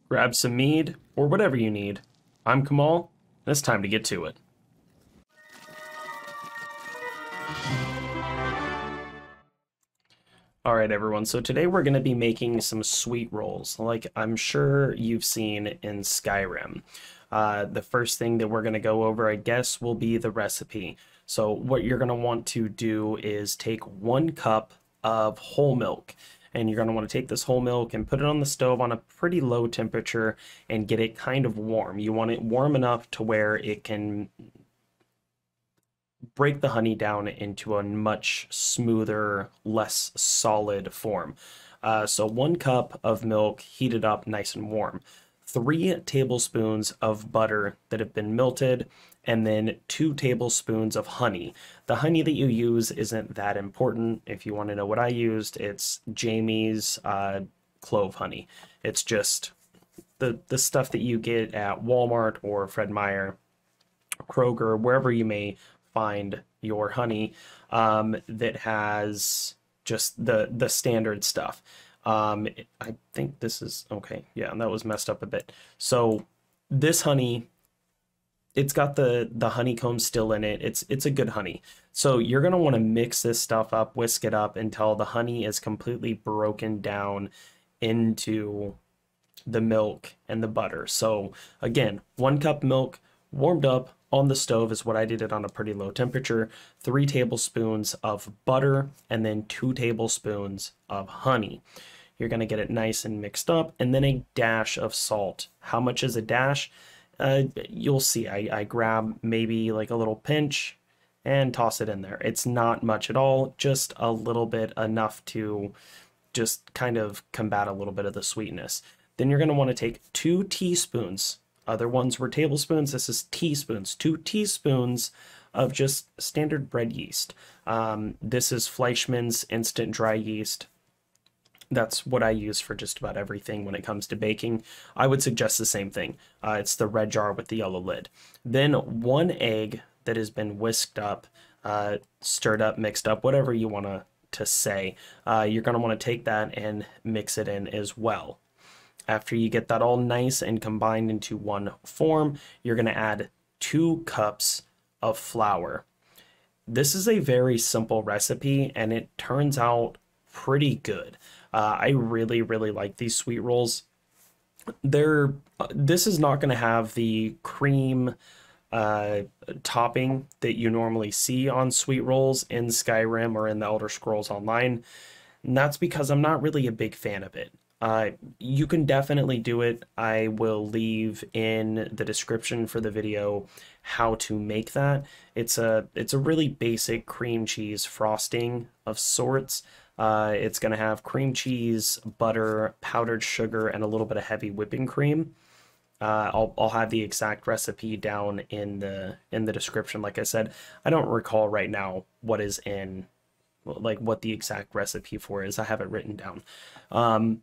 grab some mead, or whatever you need. I'm Kamal, and it's time to get to it. Alright everyone, so today we're going to be making some sweet rolls, like I'm sure you've seen in Skyrim. The first thing that we're going to go over, I guess, will be the recipe. So what you're going to want to do is take 1 cup of whole milk. And you're going to want to take this whole milk and put it on the stove on a pretty low temperature and get it kind of warm. You want it warm enough to where it can break the honey down into a much smoother, less solid form. So 1 cup of milk heated up nice and warm. 3 tablespoons of butter that have been melted, and then 2 tablespoons of honey. The honey that you use isn't that important. If you want to know what I used, it's Jamie's clove honey. It's just the stuff that you get at Walmart or Fred Meyer, Kroger, wherever you may find your honey, that has just the standard stuff. I think this is okay. Yeah, and that was messed up a bit. So this honey, it's got the honeycomb still in it. It's a good honey. So you're gonna want to mix this stuff up, whisk it up until the honey is completely broken down into the milk and the butter. So again, 1 cup milk warmed up on the stove is what I did it on a pretty low temperature. 3 tablespoons of butter, and then 2 tablespoons of honey. You're going to get it nice and mixed up, and then a dash of salt. How much is a dash? You'll see. I grab maybe like a little pinch and toss it in there. It's not much at all, just a little bit, enough to just kind of combat a little bit of the sweetness. Then you're going to want to take 2 teaspoons. Other ones were tablespoons. This is teaspoons. 2 teaspoons of just standard bread yeast. This is Fleischmann's instant dry yeast. That's what I use for just about everything when it comes to baking. I would suggest the same thing. It's the red jar with the yellow lid. Then 1 egg that has been whisked up, stirred up, mixed up, whatever you want to say. You're going to want to take that and mix it in as well. After you get that all nice and combined into one form, you're going to add 2 cups of flour. This is a very simple recipe, and it turns out pretty good. I really, really like these sweet rolls. This is not going to have the cream topping that you normally see on sweet rolls in Skyrim or in the Elder Scrolls Online. And that's because I'm not really a big fan of it. You can definitely do it. I will leave in the description for the video how to make that. It's a really basic cream cheese frosting of sorts. It's going to have cream cheese, butter, powdered sugar, and a little bit of heavy whipping cream. I'll have the exact recipe down in the description. Like I said, I don't recall right now what is in, like, what the exact recipe for is. I have it written down.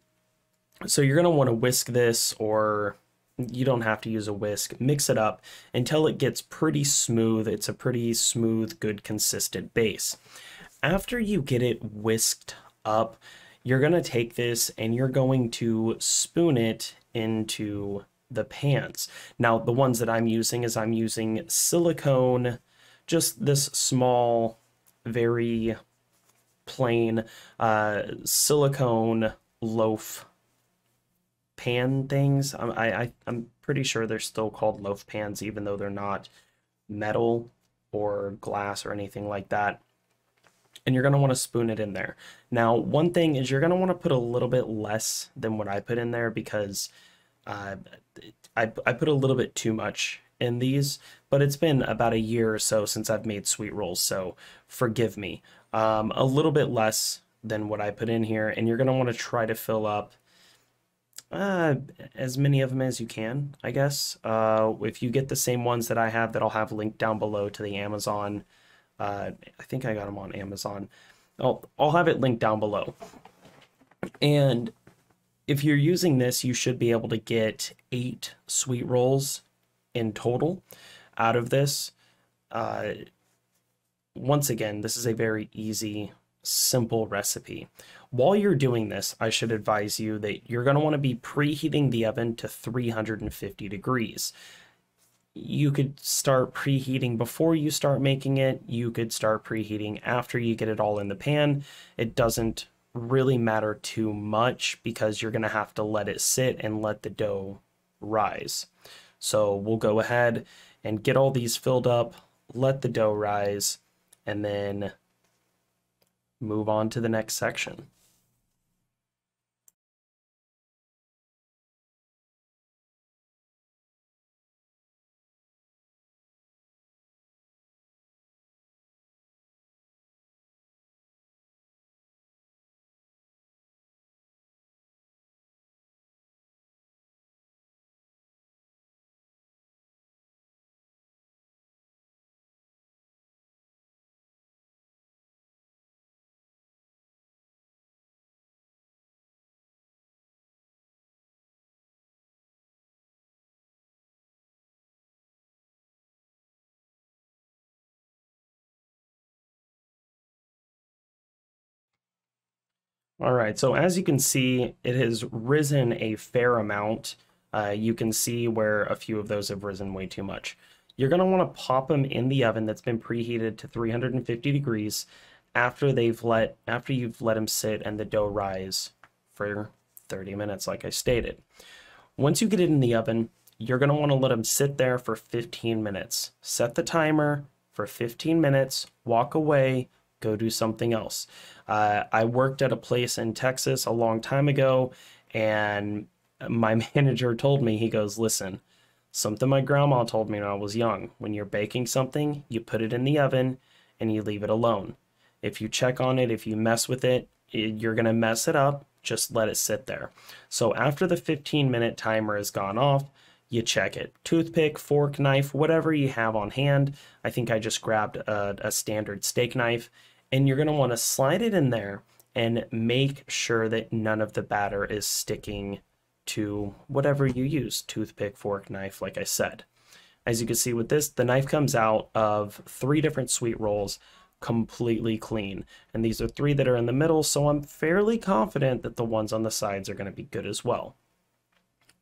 So you're going to want to whisk this, or you don't have to use a whisk. Mix it up until it gets pretty smooth. It's a pretty smooth, good, consistent base. After you get it whisked up, you're going to take this and you're going to spoon it into the pans. Now, the ones that I'm using is I'm using silicone, just this small, very plain silicone loaf pan things. I'm pretty sure they're still called loaf pans, even though they're not metal or glass or anything like that. And you're going to want to spoon it in there. Now, one thing is you're going to want to put a little bit less than what I put in there, because I put a little bit too much in these, but it's been about a year or so since I've made sweet rolls, so forgive me. A little bit less than what I put in here, and you're going to want to try to fill up as many of them as you can, I guess. If you get the same ones that I have, that I'll have linked down below to the Amazon. I think I got them on Amazon. I'll have it linked down below. And if you're using this, you should be able to get 8 sweet rolls in total out of this. Once again, this is a very easy, simple recipe. While you're doing this, I should advise you that you're going to want to be preheating the oven to 350 degrees. You could start preheating before you start making it. You could start preheating after you get it all in the pan. It doesn't really matter too much because you're going to have to let it sit and let the dough rise. So we'll go ahead and get all these filled up, let the dough rise, and then move on to the next section. All right, so as you can see, it has risen a fair amount. You can see where a few of those have risen way too much. You're going to want to pop them in the oven that's been preheated to 350 degrees after you've let them sit and the dough rise for 30 minutes, like I stated. Once you get it in the oven, you're going to want to let them sit there for 15 minutes. Set the timer for 15 minutes, walk away, go do something else. I worked at a place in Texas a long time ago, and my manager told me, he goes, listen, something my grandma told me when I was young. When you're baking something, you put it in the oven and you leave it alone. If you check on it, if you mess with it, you're going to mess it up. Just let it sit there. So after the 15-minute timer has gone off, you check it. Toothpick, fork, knife, whatever you have on hand. I think I just grabbed a standard steak knife. And you're going to want to slide it in there and make sure that none of the batter is sticking to whatever you use. Toothpick, fork, knife, like I said. As you can see with this, the knife comes out of 3 different sweet rolls completely clean. And these are 3 that are in the middle, so I'm fairly confident that the ones on the sides are going to be good as well.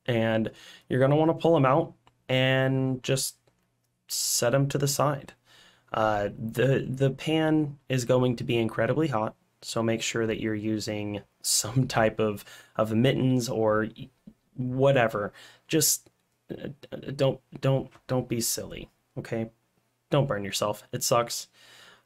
And you're going to want to pull them out and just set them to the side. The pan is going to be incredibly hot, so make sure that you're using some type of mittens or whatever. Just don't be silly, okay? Don't burn yourself. It sucks.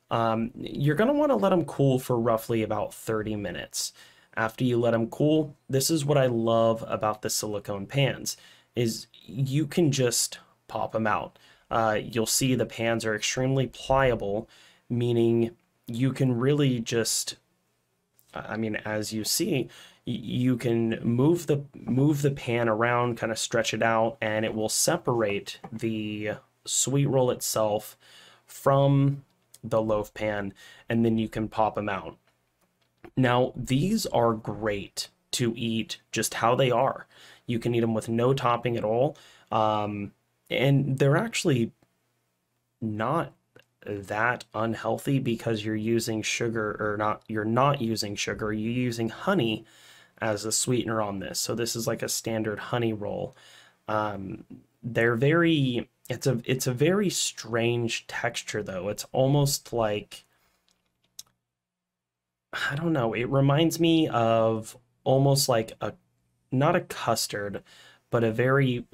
You're gonna want to let them cool for roughly about 30 minutes. After you let them cool, this is what I love about the silicone pans, is you can just pop them out. You'll see the pans are extremely pliable, meaning you can really just, I mean, as you see, you can move the pan around, kind of stretch it out, and it will separate the sweet roll itself from the loaf pan, and then you can pop them out. Now, these are great to eat just how they are. You can eat them with no topping at all. And they're actually not that unhealthy because you're using sugar, or not, you're not using sugar, you're using honey as a sweetener on this. So this is like a standard honey roll. They're very, it's a very strange texture though. It's almost like, I don't know, it reminds me of almost like not a custard, but a very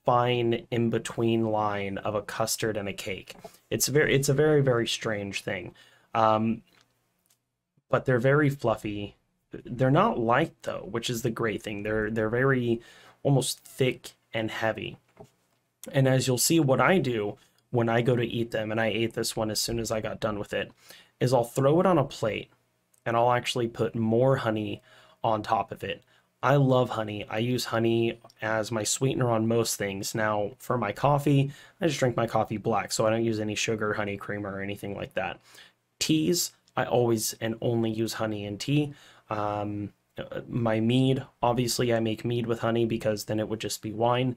fine in-between line of a custard and a cake. It's a very, very strange thing. But they're very fluffy. They're not light though, which is the great thing. They're very almost thick and heavy. And as you'll see, what I do when I go to eat them, and I ate this one as soon as I got done with it, is I'll throw it on a plate and I'll actually put more honey on top of it. I love honey. I use honey as my sweetener on most things. Now, for my coffee, I just drink my coffee black, so I don't use any sugar, honey, creamer, or anything like that. Teas, I always and only use honey in tea. My mead, obviously I make mead with honey because then it would just be wine.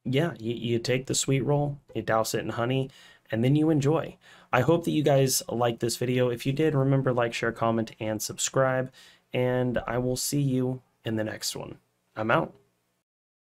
Yeah, you take the sweet roll, you douse it in honey, and then you enjoy. I hope that you guys liked this video. If you did, remember, like, share, comment, and subscribe, and I will see you in the next one. I'm out.